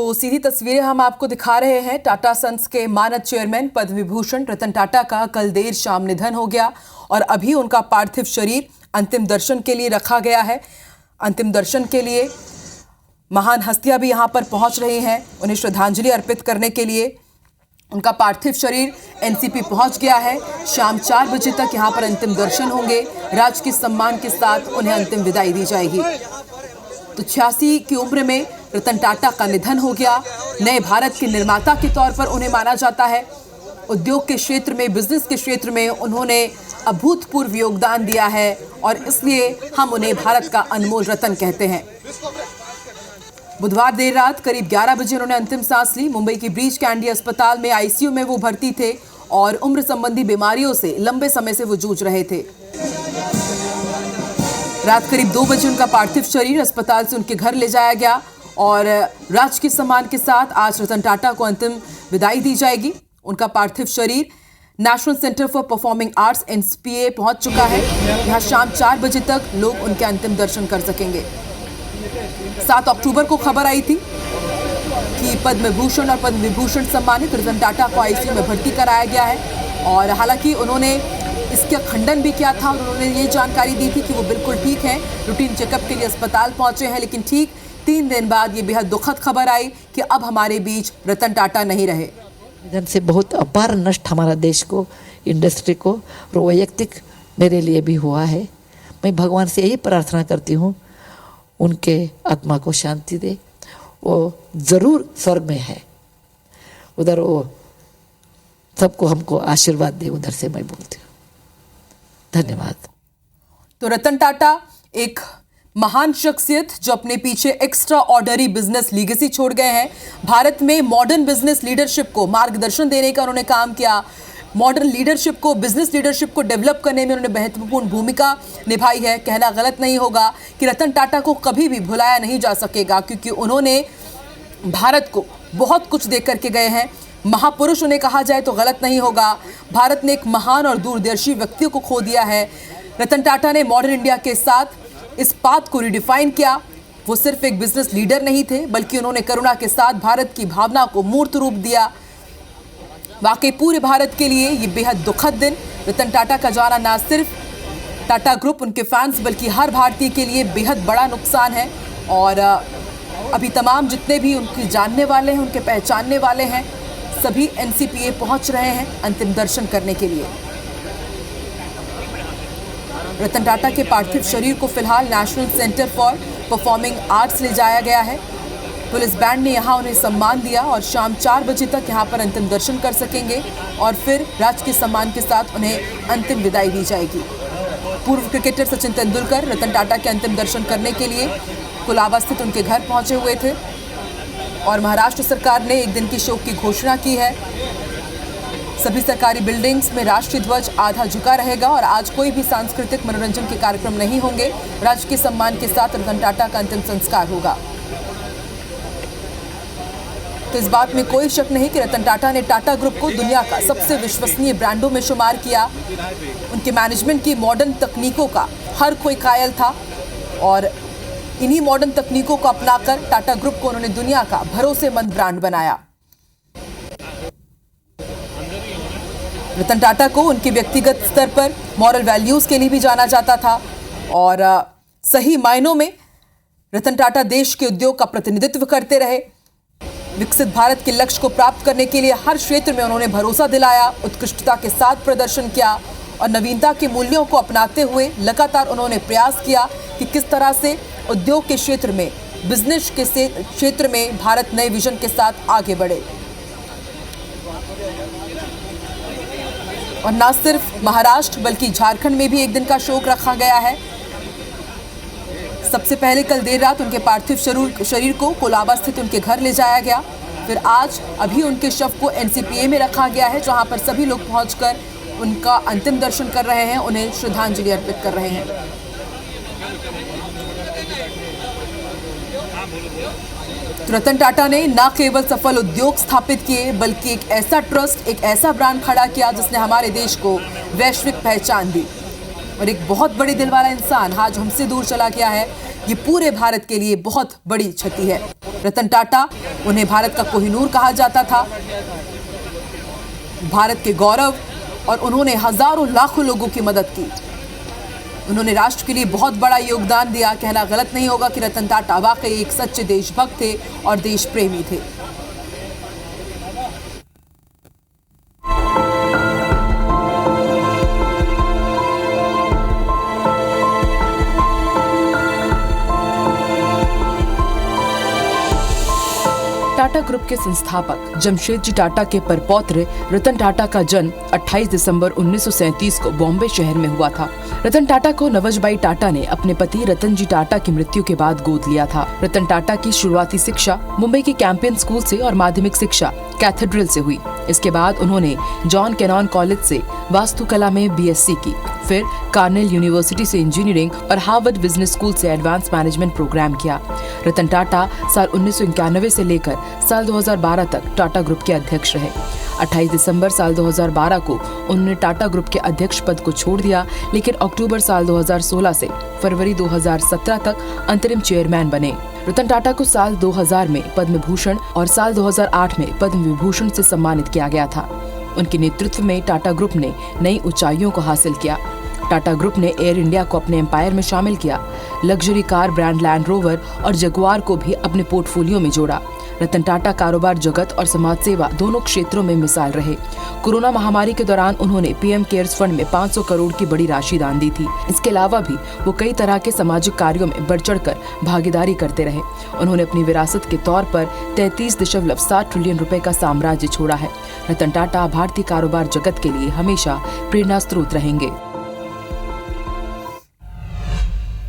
तो सीधी तस्वीरें हम आपको दिखा रहे हैं। टाटा सन्स के मानद चेयरमैन पद्म विभूषण रतन टाटा का कल देर शाम निधन हो गया और अभी उनका पार्थिव शरीर अंतिम दर्शन के लिए रखा गया है। अंतिम दर्शन के लिए महान हस्तियां भी यहां पर पहुंच रही हैं उन्हें श्रद्धांजलि अर्पित करने के लिए। उनका पार्थिव शरीर एनसीपी पहुंच गया है। शाम 4 बजे तक यहां पर अंतिम दर्शन होंगे। राजकीय सम्मान के साथ उन्हें अंतिम विदाई दी जाएगी। तो 86 की उम्र में रतन टाटा का निधन हो गया। नए भारत के निर्माता के तौर पर उन्हें माना जाता है। उद्योग के क्षेत्र में, बिजनेस के क्षेत्र में उन्होंने अभूतपूर्व योगदान दिया है और इसलिए हम उन्हें भारत का अनमोल रतन कहते हैं। बुधवार देर रात करीब 11 बजे उन्होंने अंतिम सांस ली। मुंबई की ब्रीच कैंडी अस्पताल में आईसीयू में वो भर्ती थे और उम्र संबंधी बीमारियों से लंबे समय से वो जूझ रहे थे। रात करीब 2 बजे उनका पार्थिव शरीर अस्पताल से उनके घर ले जाया गया और राजकीय सम्मान के साथ आज रतन टाटा को अंतिम विदाई दी जाएगी। उनका पार्थिव शरीर national centre for performing arts NCPA पहुंच चुका है। यहां शाम 4 बजे तक लोग उनके अंतिम दर्शन कर सकेंगे। 7 अक्टूबर को खबर आई थी कि पद्म भूषण और पद्म विभूषण सम्मानित रतन टाटा को आईसीयू में भर्ती कराया गया है और हालांकि उन्होंने इसका खंडन भी किया था और उन्होंने ये जानकारी दी थी कि वो बिल्कुल ठीक हैं, रूटीन चेकअप के लिए अस्पताल पहुंचे हैं। लेकिन ठीक 3 दिन बाद ये बेहद दुखद खबर आई कि अब हमारे बीच रतन टाटा नहीं रहे। निधन से बहुत अपार नष्ट हमारा देश को, इंडस्ट्री को और वैयक्तिक मेरे लिए भी हुआ है। मैं भगवान से यही प्रार्थना करती हूँ उनके आत्मा को शांति दे। वो ज़रूर स्वर्ग में है, उधर वो सबको हमको आशीर्वाद दे, उधर से मैं बोलती हूँ। धन्यवाद। तो रतन टाटा एक महान शख्सियत जो अपने पीछे एक्स्ट्रा ऑर्डनरी बिजनेस लीगेसी छोड़ गए हैं। भारत में मॉडर्न बिजनेस लीडरशिप को मार्गदर्शन देने का उन्होंने काम किया। मॉडर्न लीडरशिप को, बिजनेस लीडरशिप को डेवलप करने में उन्होंने महत्वपूर्ण भूमिका निभाई है। कहना गलत नहीं होगा कि रतन टाटा को कभी भी भुलाया नहीं जा सकेगा क्योंकि उन्होंने भारत को बहुत कुछ दे करके गए हैं। महापुरुष उन्हें कहा जाए तो गलत नहीं होगा। भारत ने एक महान और दूरदर्शी व्यक्ति को खो दिया है। रतन टाटा ने मॉडर्न इंडिया के साथ इस बात को रिडिफाइन किया। वो सिर्फ एक बिजनेस लीडर नहीं थे बल्कि उन्होंने करुणा के साथ भारत की भावना को मूर्त रूप दिया। वाकई पूरे भारत के लिए ये बेहद दुखद दिन। रतन टाटा का जाना ना सिर्फ टाटा ग्रुप, उनके फैंस बल्कि हर भारतीय के लिए बेहद बड़ा नुकसान है। और अभी तमाम जितने भी उनके जानने वाले हैं, उनके पहचानने वाले हैं, सभी एनसीपीए पहुंच रहे हैं अंतिम दर्शन करने के लिए। रतन टाटा के पार्थिव शरीर को फिलहाल national centre for performing arts ले जाया गया है। पुलिस बैंड ने यहां उन्हें सम्मान दिया और शाम 4 बजे तक यहां पर अंतिम दर्शन कर सकेंगे और फिर राजकीय सम्मान के साथ उन्हें अंतिम विदाई दी जाएगी। पूर्व क्रिकेटर सचिन तेंदुलकर रतन टाटा के अंतिम दर्शन करने के लिए कोलाबा स्थित उनके घर पहुंचे हुए थे और महाराष्ट्र सरकार ने एक दिन की शोक की घोषणा की है। सभी सरकारी बिल्डिंग्स में राष्ट्रीय ध्वज आधा झुका रहेगा और आज कोई भी सांस्कृतिक मनोरंजन के कार्यक्रम नहीं होंगे। राजकीय सम्मान के साथ रतन टाटा का अंतिम संस्कार होगा। तो इस बात में कोई शक नहीं कि रतन टाटा ने टाटा ग्रुप को दुनिया का सबसे विश्वसनीय ब्रांडों में शुमार किया। उनके मैनेजमेंट की मॉडर्न तकनीकों का हर कोई कायल था और इन्हीं मॉडर्न तकनीकों को अपनाकर टाटा ग्रुप को उन्होंने दुनिया का भरोसेमंद ब्रांड बनाया। रतन टाटा को उनके व्यक्तिगत स्तर पर मॉरल वैल्यूज के लिए भी जाना जाता था और सही मायनों में रतन टाटा देश के उद्योग का प्रतिनिधित्व करते रहे। विकसित भारत के लक्ष्य को प्राप्त करने के लिए हर क्षेत्र में उन्होंने भरोसा दिलाया, उत्कृष्टता के साथ प्रदर्शन किया और नवीनता के मूल्यों को अपनाते हुए लगातार उन्होंने प्रयास किया कि किस तरह से उद्योग के क्षेत्र में, बिजनेस के क्षेत्र में भारत नए विजन के साथ आगे बढ़े। और न सिर्फ महाराष्ट्र बल्कि झारखंड में भी एक दिन का शोक रखा गया है। सबसे पहले कल देर रात उनके पार्थिव शरीर को कोलाबा स्थित उनके घर ले जाया गया। फिर आज अभी उनके शव को एनसीपीए में रखा गया है जहां पर सभी लोग पहुंचकर उनका अंतिम दर्शन कर रहे हैं, उन्हें श्रद्धांजलि अर्पित कर रहे हैं। रतन टाटा ने न केवल सफल उद्योग स्थापित किए बल्कि एक ऐसा ट्रस्ट, एक ऐसा ब्रांड खड़ा किया जिसने हमारे देश को वैश्विक पहचान दी। और एक बहुत बड़े दिल वाला इंसान आज हमसे दूर चला गया है। ये पूरे भारत के लिए बहुत बड़ी क्षति है। रतन टाटा, उन्हें भारत का कोहिनूर कहा जाता था, भारत के गौरव, और उन्होंने हजारों लाखों लोगों की मदद की। उन्होंने राष्ट्र के लिए बहुत बड़ा योगदान दिया। कहना गलत नहीं होगा कि रतन टाटा वाकई एक सच्चे देशभक्त थे और देश प्रेमी थे। टाटा ग्रुप के संस्थापक जमशेदजी टाटा के परपौत्र रतन टाटा का जन्म 28 दिसंबर 1937 को बॉम्बे शहर में हुआ था। रतन टाटा को नवजबाई टाटा ने अपने पति रतन जी टाटा की मृत्यु के बाद गोद लिया था। रतन टाटा की शुरुआती शिक्षा मुंबई के कैंपियन स्कूल से और माध्यमिक शिक्षा कैथेड्रल से हुई। इसके बाद उन्होंने जॉन केनॉन कॉलेज से वास्तुकला में बीएससी की, फिर कार्नेल यूनिवर्सिटी से इंजीनियरिंग और हार्वर्ड बिजनेस स्कूल से एडवांस मैनेजमेंट प्रोग्राम किया। रतन टाटा साल 1991 से लेकर साल 2012 तक टाटा ग्रुप के अध्यक्ष रहे। 28 दिसंबर साल 2012 को उन्होंने टाटा ग्रुप के अध्यक्ष पद को छोड़ दिया, लेकिन अक्टूबर साल 2016 से फरवरी 2017 तक अंतरिम चेयरमैन बने। रतन टाटा को साल 2000 में पद्म भूषण और साल 2008 में पद्म विभूषण से सम्मानित किया गया था। उनके नेतृत्व में टाटा ग्रुप ने नई ऊंचाइयों को हासिल किया। टाटा ग्रुप ने एयर इंडिया को अपने एम्पायर में शामिल किया, luxury car brand land rover और जगुआर को भी अपने पोर्टफोलियो में जोड़ा। रतन टाटा कारोबार जगत और समाज सेवा दोनों क्षेत्रों में मिसाल रहे। कोरोना महामारी के दौरान उन्होंने पीएम केयर्स फंड में 500 करोड़ की बड़ी राशि दान दी थी। इसके अलावा भी वो कई तरह के सामाजिक कार्यों में बढ़ चढ़कर भागीदारी करते रहे। उन्होंने अपनी विरासत के तौर पर 33.7 ट्रिलियन रुपए का साम्राज्य छोड़ा है। रतन टाटा भारतीय कारोबार जगत के लिए हमेशा प्रेरणा स्रोत रहेंगे।